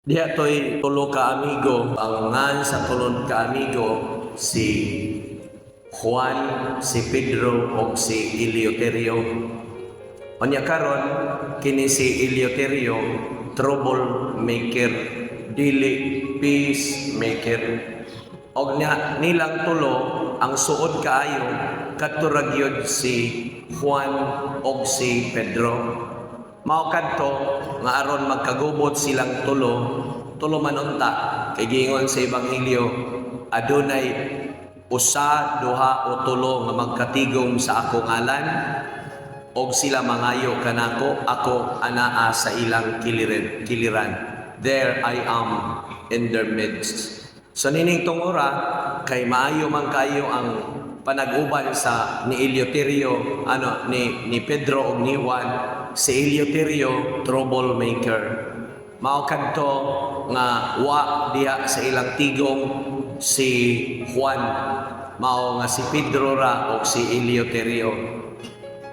Diha to'y tulo ka amigo, ang ngan sa tulod ka amigo si Juan, si Pedro o si Eleuterio. Onya karon kini si Eleuterio troublemaker, dili peacemaker. Og nilang tulo ang suod kaayo kadto ra gyud si Juan og si Pedro. Mao kadto nga aron magkagubot silang tulo manunta kay giingon sa ebanghelyo adunay usa, duha o tulo nga magkatigom sa akong ngalan og sila mangayo kanako ako anaa sa ilang kiliran. There I am in their midst. So nining tungora kay maayo man kayo ang panag-uban sa ni Eleuterio ni Pedro og ni Juan. Si Eleuterio troublemaker. Mao kadto nga wa diha sa ilang tigong si Juan, mao nga si Pedro ra o si Eleuterio.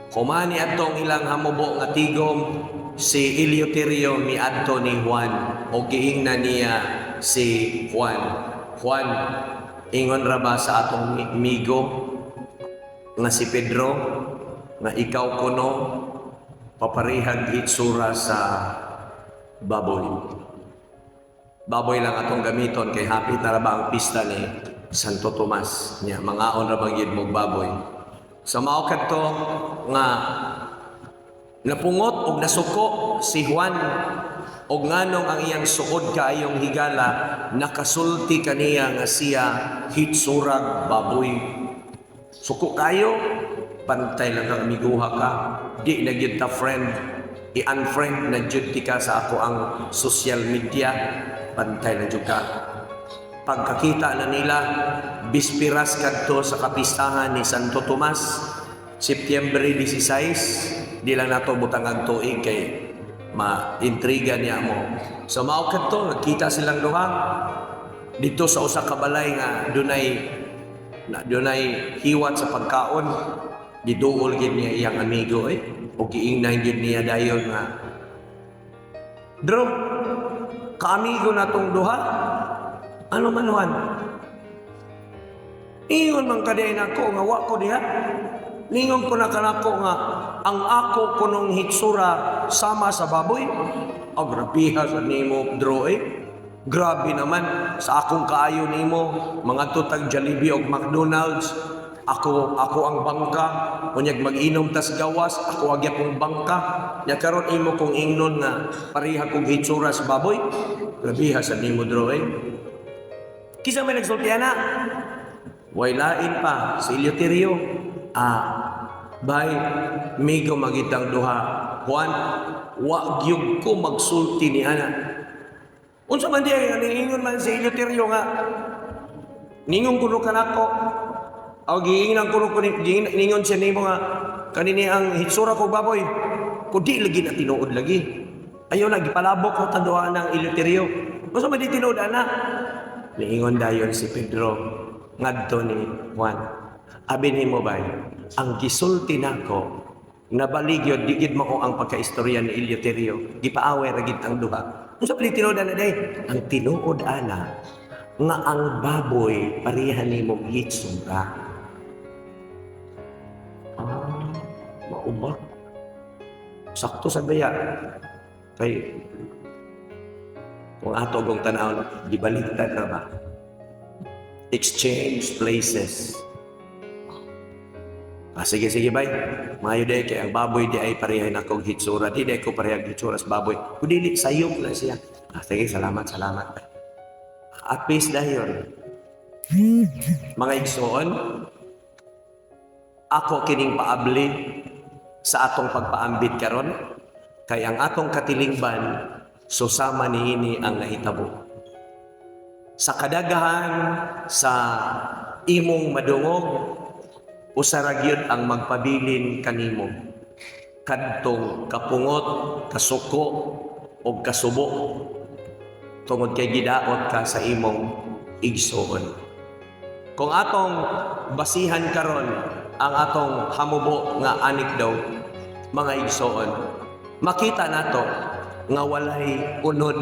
Kumani atong ilang hamubo nga tigom si Eleuterio miadto ni Juan o giingna niya si Juan. Juan, ingon ra ba sa atong amigo nga si Pedro nga ikaw kuno paparihag itsura sa baboy. Baboy lang atong gamiton kay hapit na ra ba ang pista ni Santo Tomas niya mangaon ra ba gyud mog baboy. Sa mao kadto nga napungot og nasuko si Juan og nganong ang iyang suod kaayong higala nakasulti kaniya nga siya hitsurag baboy. Suko kayo, pantay lang kang amiguha ka, di na gyud ta friend, i-unfriend na gyud ka sa ako ang social media, pantay na gyud ka. Pagkakita na nila, bispiras kadto sa kapistahan ni Santo Tomas, Setyembre 16, di lang nato butang ang tuig kay ma-intriga niya mo. So mao kadto nagkita silang duha dito sa usa ka balay nga dunay hiwat sa pagkaon. Giduol gid niya iyang amigo o giingnan gid niya dayon nga Dro, ka-amigo natong duha. Ano man Juan? Ingon man kaday nako nga wa ko diha. Ningon ko na kanako nga ang ako kunong hitsura sama sa baboy. Grabiha sa nimo Dro Grabe naman sa akong kaayo nimo mga tutag Jollibee og McDonald's. Ako ang bangka, kunyag mag-inom tas gawas, ako agya kong bangka. Nya karon imo kong ingnon nga pareha kong hitsura sa baboy. Grabiha sa nimo Dro Kisa may nagsultihan na? Way lain pa si Eleuterio. Bay, migo magitang duha. Juan, wa gyud ko magsulti ni ana. Unsa man diay ningon man si Eleuterio nga ningon kuno kanako. Aw giingnan kuno ningon siya nimo nga kanini ang hitsura ko baboy. Kudi lagi na tinuod lagi. Ayo na gipalabok ko tanduan ng Eleuterio. Unsa man di tinuod ana? Niingon dayon si Pedro ngadto ni Juan. Abi nimo bay, ang gisulti nako nabaligyod digid mao ang pagkaistorya ni Eleuterio. Gipaaway ra gid ang duha. Unsa pali tinuod ana day? Ang tinuod ana nga ang baboy pareha nimo hitsura. Mauba. Sakto sa daya. Kay kung ato gong tanaw gibaliktad na ba? Exchange places. Sige bay. Mayo day kay ang baboy di ay pareha na kong hitsura. Di day ko pareha hitsura sa baboy. Kudili sayop na siya. Sige, salamat. At peace dayon. Mga igsoon, ako kining paabli sa atong pagpaambit karon kay ang atong katilingban susama niini ang nahitabo. Sa kadaghan sa imong madungog usa ra gyud ang magpabilin kanimo kadtong kapungot, kasuko o kasubo tungod kay gidaot ka sa imong igsoon. Kung atong basihan karon ang atong hamubo nga anecdote mga igsoon, makita nato nga walay unod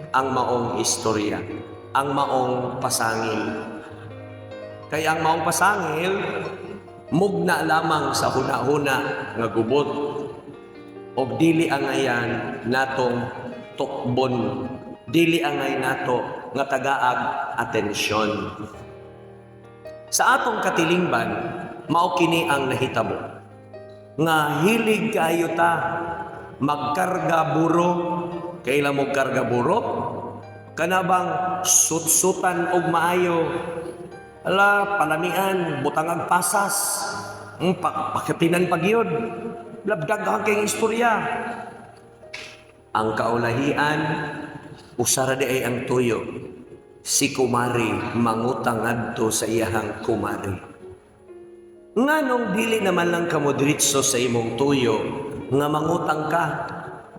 ang maong istorya, ang maong pasangil. Kaya ang maong pasangil, mugna lamang sa huna-huna nga gubot o dili angayan natong tukbon, dili angay nato nga tagaag atensyon. Sa atong katilingban, mao kini ang nahitabo nga hilig kaayo ta magkarga buro. Kailan mo karga buro? Kanabang sutsutan og maayo, ala palamian, butangag pasas, pakatinan pagyod, labdag kay istorya. Ang kaulahian, usara di ay ang tuyo, si kumari mangutang adto sa iyahang kumari. Nganong dili naman lang kamo diretso sa imong tuyo nga mangutang ka,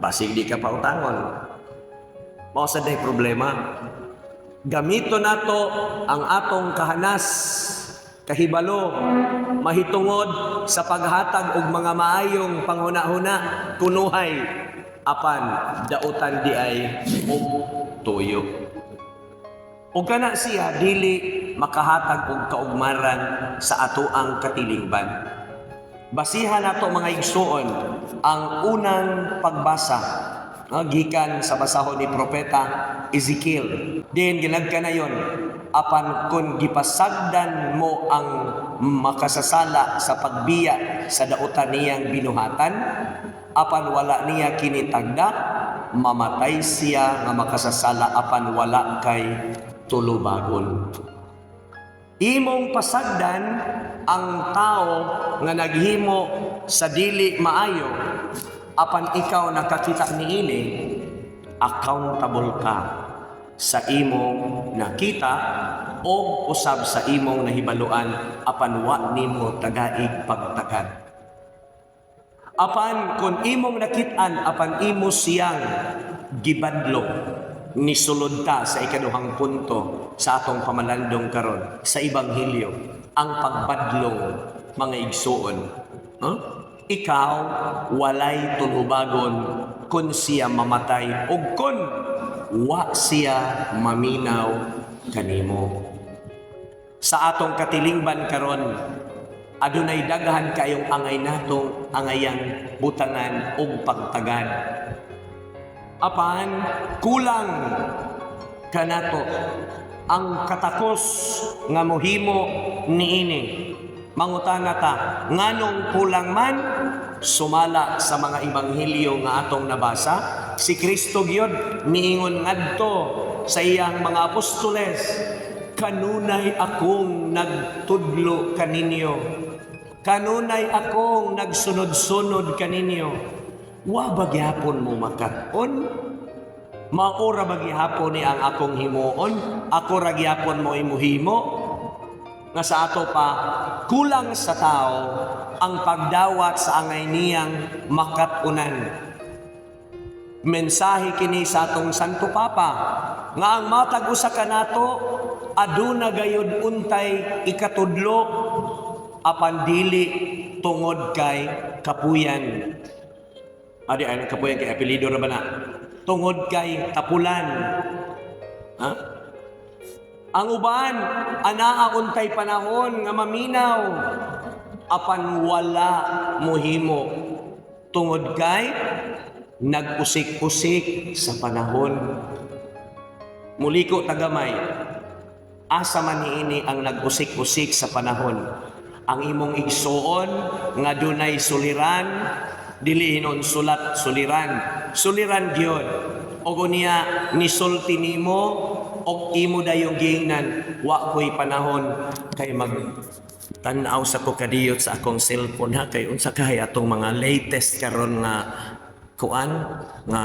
basig di ka pautangon. Mao sa day problema. Gamito nato ang atong kahanas, kahibalo, mahitungod sa paghatag og mga maayong panghuna-huna, kunuhay, apan dautan di ay og tuyo. O kana siya dili makahatag og kaugmaran sa atoang katilingban. Basihan nato mga igsuon ang unang pagbasa gikan sa basahon ni propeta Ezekiel. Din ginagkanayon, apan kun gipasagdan mo ang makasasala sa pagbiya sa dautan niyang binuhatan, apan wala niya kinitagda, mamatay siya nga makasasala apan wala kay tulubagon. Imong pasagdan ang tao nga naghimo sa dili maayo, apan ikaw nakakita niini, accountable ka sa imong nakita o usab sa imong nahibaluan, apan wa nimo tagaig pagtagad. Apan kung imong nakitaan, apan imo siyang gibadlo, nisulod ka sa ikaduhang punto sa atong pamalandong karon sa Ebanghelyo, ang pagbadlong mga igsuon. Ikaw walay tulubagon kun siya mamatay o kun wa siya maminaw kanimo. Sa atong katilingban karon, adunay daghan kayong angay natong angayang butangan og pagtagad. Apan kulang kanato ang katakos nga mohimo niini. Mangutana ta, nganong kulang man? Sumala sa mga ebanghelyo nga atong nabasa, si Kristo gyud miingon ngadto sa iyang mga apostoles, kanunay akong nagtudlo kaninyo, kanunay akong nagsunod-sunod kaninyo. Wa ba gyapon mo makaton? Maura ba gyapon ni ang akong himuon? Ako ra gyapon mo imuhimo? Nga sa ato pa, kulang sa tao ang pagdawat sa angay niyang makatunan. Mensahe kini sa atong Santo Papa, nga ang matag usa kanato aduna gayud untay ikatudlo, apan dili tungod kay kapuyan. Adi ay kapuyan kay apelyido ra ba na? Tungod kay tapulan. Ha? Ang uban, anaa untay panahon nga maminaw, apan wala mohimo tungod kay nag-usik-usik sa panahon. Muliko tagamay, asa man niini ang nag-usik-usik sa panahon. Ang imong igsuon nga dunay suliran, dili hinon sulat suliran, suliran gyud. Og unya nisulti nimo og imo dayong giingnan, wa ko'y panahon kay mag tan-aw sa ko kadiyot sa akong cellphone ha, kay unsa kay atong mga latest karon nga kuan nga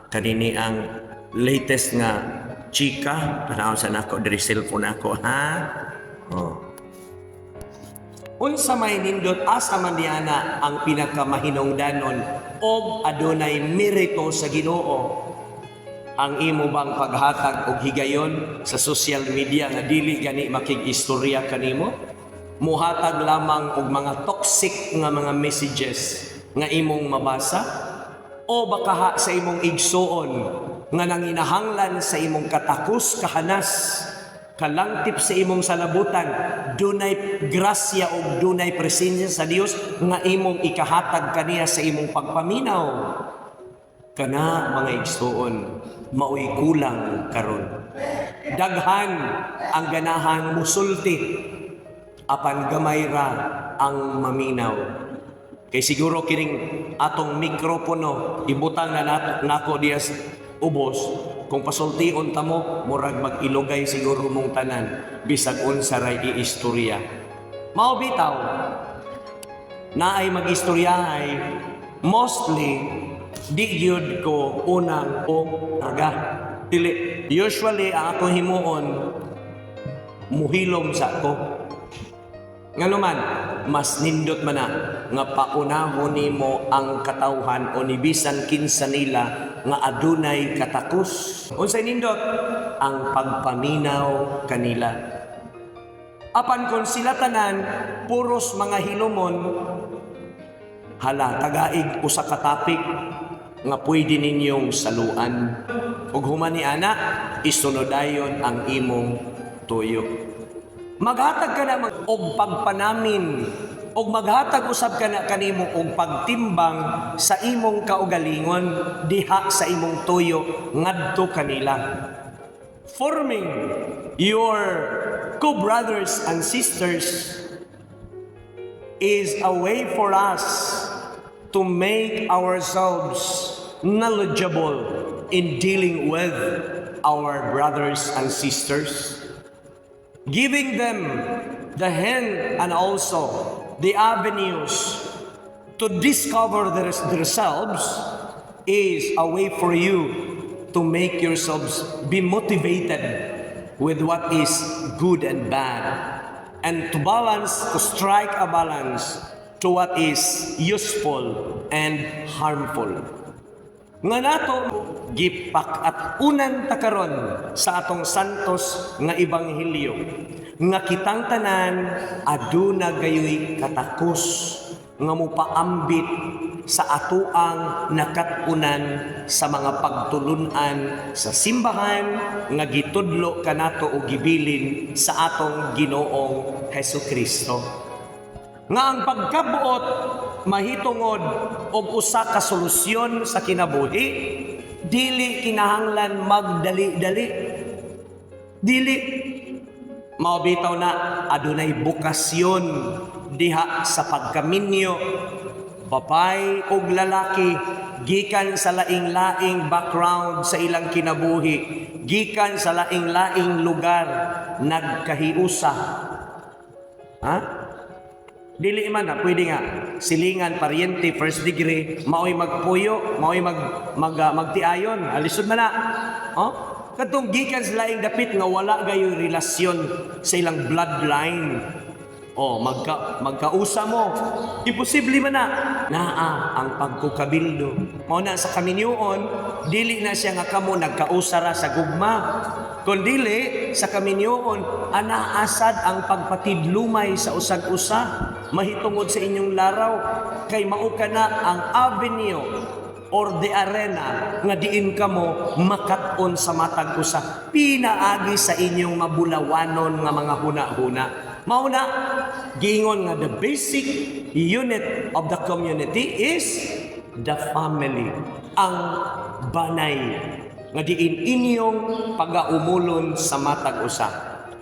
kanini ang latest nga chika, panahon sa nako diri cellphone ako ha. Unsa may nindot asa man diana ang pinakamahinungdanon og adunay merito sa Ginoo? Ang imo bang paghatag og higayon sa social media nga dili gani makig-istorya kanimo? Muhatag lamang og mga toxic nga mga messages nga imong mabasa? O baka sa imong igsuon nga nanginahanglan sa imong katakos kahanas, kalangtip sa imong salabutan, dunay grasya o dunay presensya sa Dios nga imong ikahatag kaniya sa imong pagpaminaw. Kana mga igsoon, maoy kulang karon. Daghan ang ganahan musulti, apan gamay ra ang maminaw. Kay siguro kining atong mikropono ibutang na nako diya ubos, kung pasultion ta mo, murag mag-ilugay siguro mong tanan, bisag unsa ray iistorya. Mao bitaw, na ay mag-istoryahay, mostly, di gyud ko unang o taga. Dili, usually, ang akong himuon, muhilom sa ako. Nga naman, mas nindot man na, nga paunahon nimo ang katawhan o nibisan kinsa nila nga adunay katakos. Unsay nindot? Ang pagpaminaw kanila. Apan kung sila tanan, puros mga hilomon, hala, tagaig usa ka topic nga pwede ninyong saluan. Ug humani ana, isunodayon ang imong tuyo. Maghatag ka na og pagpanamin og maghatag usab ka na kanimo og pagtimbang sa imong kaugalingon diha sa imong tuyo ngadto kanila. Forming your co-brothers and sisters is a way for us to make ourselves knowledgeable in dealing with our brothers and sisters. Giving them the hint and also the avenues to discover themselves is a way for you to make yourselves be motivated with what is good and bad, and to strike a balance to what is useful and harmful. Nga nato gipak at unan takaron sa atong santos nga ebanghelyo nga kitang tanan aduna gayoy katakos nga mopaambit sa atuang nakatunan sa mga pagtulunan sa simbahan nga gitudlo kanato o gibilin sa atong Ginoong Hesukristo. Nga ang pagkabuot mahitungod og usa ka solusyon sa kinabuhi, dili kinahanglan magdali-dali. Dili mao bitaw na adunay bukasyon diha sa pagkaminyo, babay ug lalaki gikan sa laing-laing background sa ilang kinabuhi, gikan sa laing-laing lugar nagkahiusa. Ha? Dili man na pwede nga silingan paryente first degree maoy magpuyo maoy magtiayon alisod man na katong gikan sa laing dapit nga wala gayo relasyon sa ilang bloodline magkausa mo imposible man na naa ang pagkukabildo mao na sa kaminyoon dili na siya nga kamo nagkausa ra sa gugma kundili sa kaminyoon anaasad ang pagpatidlumay sa usag-usa mahitungod sa inyong laraw kay mao kana ang avenue or the arena nga diin kamo makat-on sa matag usa pinaagi sa inyong mabulawanon nga mga huna-huna mao na giingon nga the basic unit of the community is the family ang banay nga diin inyong pagaumulon sa matag usa.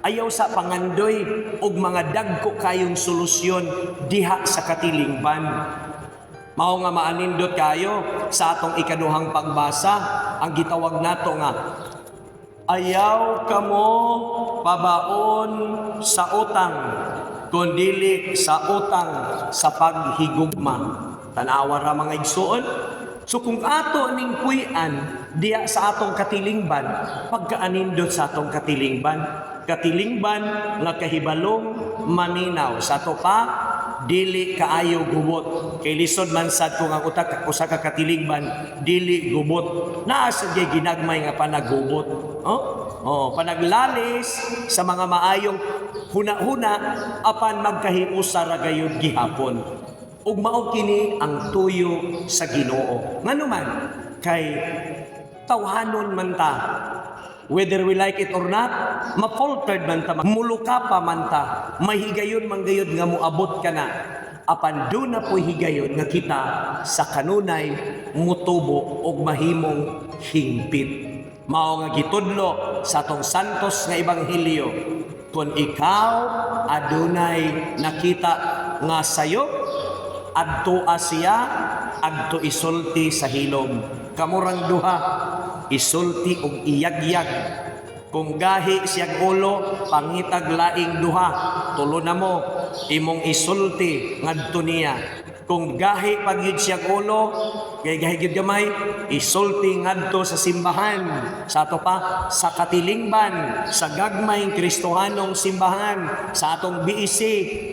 Ayaw sa pangandoy og mga dagko kayong solusyon diha sa katilingban. Mao nga maanindot kayo sa atong ikaduhang pagbasa ang gitawag nato nga ayaw kamo pabaon sa utang kundili sa utang sa paghigugma. Tanawa ra mga igsuon. So kung ato ning puy-an diya sa atong katilingban, pagkaanindot sa atong katilingban nga kahibalong maminaw sa ato pa dili kaayo gubot kay lisod man sad kung ang usa ka katilingban dili gubot naa sa ginagmay nga panagubot panaglalis sa mga maayong huna-huna apan magkahiusa ra gayud gihapon. Ug mao kini ang tuyo sa Ginoo. Ngano man kay tawhanon man ta. Whether we like it or not, ma-faltered man ta, muluka pa man ta, mahigayon man gayod nga muabot ka na. Apan do na po higayon nga kita sa kanunay mutubo og mahimong hingpit. Mao nga gitudlo sa atong santos nga ebanghelyo, kung ikaw adunay nakita nga sayo, adto siya, adto isulti sa hilom. Kamurang duha, isulti og iyagyag. Kung gahi siyag ulo, pangitag laing duha, tulo na mo, imong isulti ngadto niya. Kung gahi pagyud siyag ulo, gahi gyud gamay, isulti ngadto sa simbahan, sa ato pa sa katilingban, sa gagmayng Kristohanong simbahan, sa atong BEC,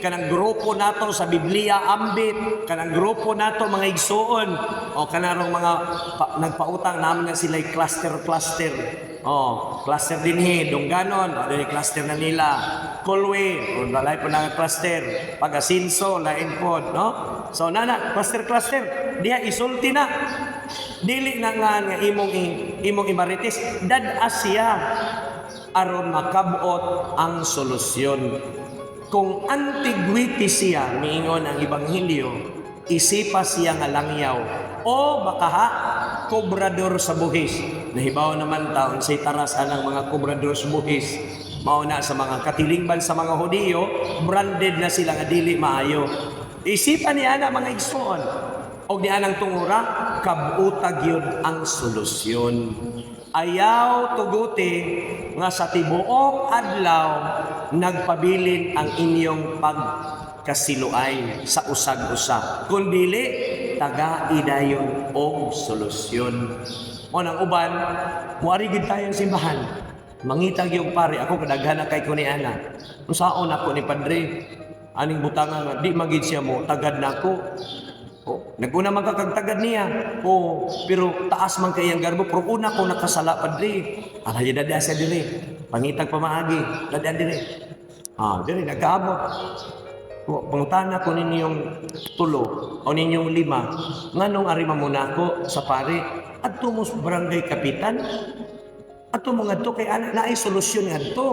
kanang grupo nato sa Biblia Ambit, kanang grupo nato mga igsuon, o kanarong mga nagpautang naman na sila cluster. Cluster dinhi, Dungganon, ada cluster na nila. Kulwe, walay po na cluster. Pag-asinso, lain po, no? So, nana, cluster. Diya, isulti na. Dili na nga imong imaritis. Dad-as siya aron makabot ang solusyon. Kung antigwiti siya, miingon ang Ebanghelyo, isipa siya nga langyaw. O baka kobrador sa buhis. Nahibaw naman taon sa tarasan ng mga kobrador sa buhis. Mauna sa mga katilingban sa mga Hudiyo, branded na sila nga dili maayo. Isipan niya na mga igsoon. O niya ng tungura, kabutag yun ang solusyon. Ayaw tuguti nga sa tibuok adlaw nagpabilin ang inyong pagkasiluay sa usag-usag. Kundili, taga-idayon og solusyon. O nang uban, muarigid tayong simbahan. Mangitag yung pare, ako kadaghan na kay ko ni Ana. Usaon ako ni Padre, aning butangan nga, di magid siya mo, tagad na ako. Naguna magkakagtagad niya. Pero taas man kayang garbo, pero una ko nakasala, Padre. Alay, dada siya dire. Pangitag pamaagi, dada dire. Dire, nagkaabot. Pangutana ko ninyong tulo o ninyong 5, nganong arima muna ako sa pare at tumos barangay kapitan at mga to kay anak na ay solusyon nga to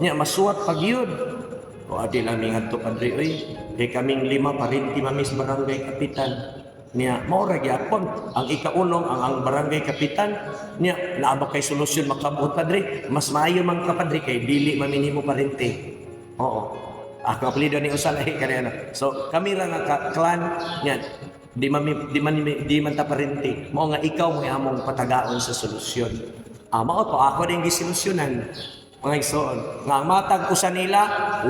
niya masuwat pag yun o adi namin nga to Padre oy kay kaming 5 parinti mamis barangay kapitan niya maura gyapon ang ikaunong ang barangay kapitan niya naabak kay solusyon makabot Padre mas maayo man ka Padre kay dili maminimo parinti. Oo. Ako apelido ni usalahi kanina. So kami ra nga clan yan. Di man ta parente. Mao nga ikaw mo among patagaon sa solusyon. Mao to ako ding gisolusyonan. Mga igsoon nga matag usa nila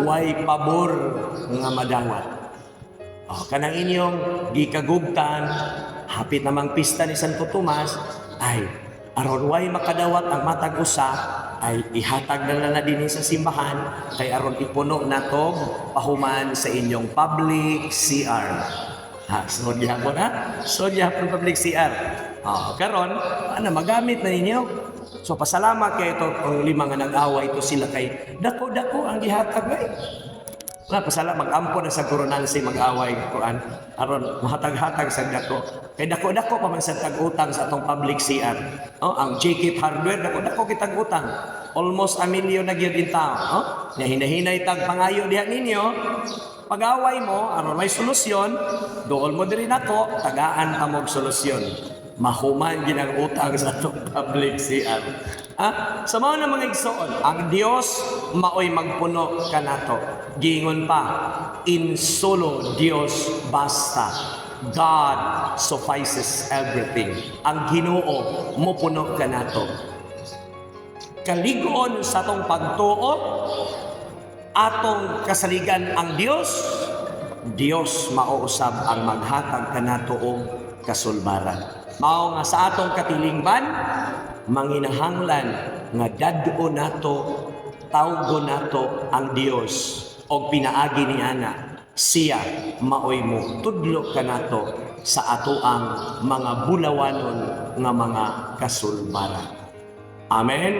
way pabor nga madawat. Kanang inyong gikagugtan hapit namang pista ni Santo Tomas ay aron way makadawat ang matag usa ay ihatag na din sa simbahan kay aron ipuno nato pahuman sa inyong public CR. Sodya po na? Sodya po public CR. Karon, magamit na ninyo. So pasalamat kay ito ang 5 nga nag-away ito sila kay dako-dako ang gihatag ay. Pasalamat mag-ampo na sa koronansi mag-away kuan aron mahatag-hatag sa dako. Kay dako-dako pa man sa tag-utang sa atong public CR. Ang JK Hardware dako-dako kitag utang. Almost 1 million na gyud in taon. Nya hinahinay tag pangayo diha ninyo. Pag-away mo aron may solusyon, dool mo diri nako tagaan ta mo solusyon. Mahuman ginang utang sa atong public CR. Sa mga mga igsoon, ang Dios maoy magpuno kanato. Giingon pa, in solo Dios basta. God suffices everything. Ang Ginoo mo puno kanato. Kaligon sa atong pagtuo, atong kasaligan ang Dios mauusab ang maghatag kanato og kasulbaran. Mao nga sa atong katilingban, manginahanglan nga dadto nato, tawgo nato ang Dios og pinaagi ni ana siya maoy mo tudlo kanato sa atoang mga bulawanon nga mga kasulbaran. Amen.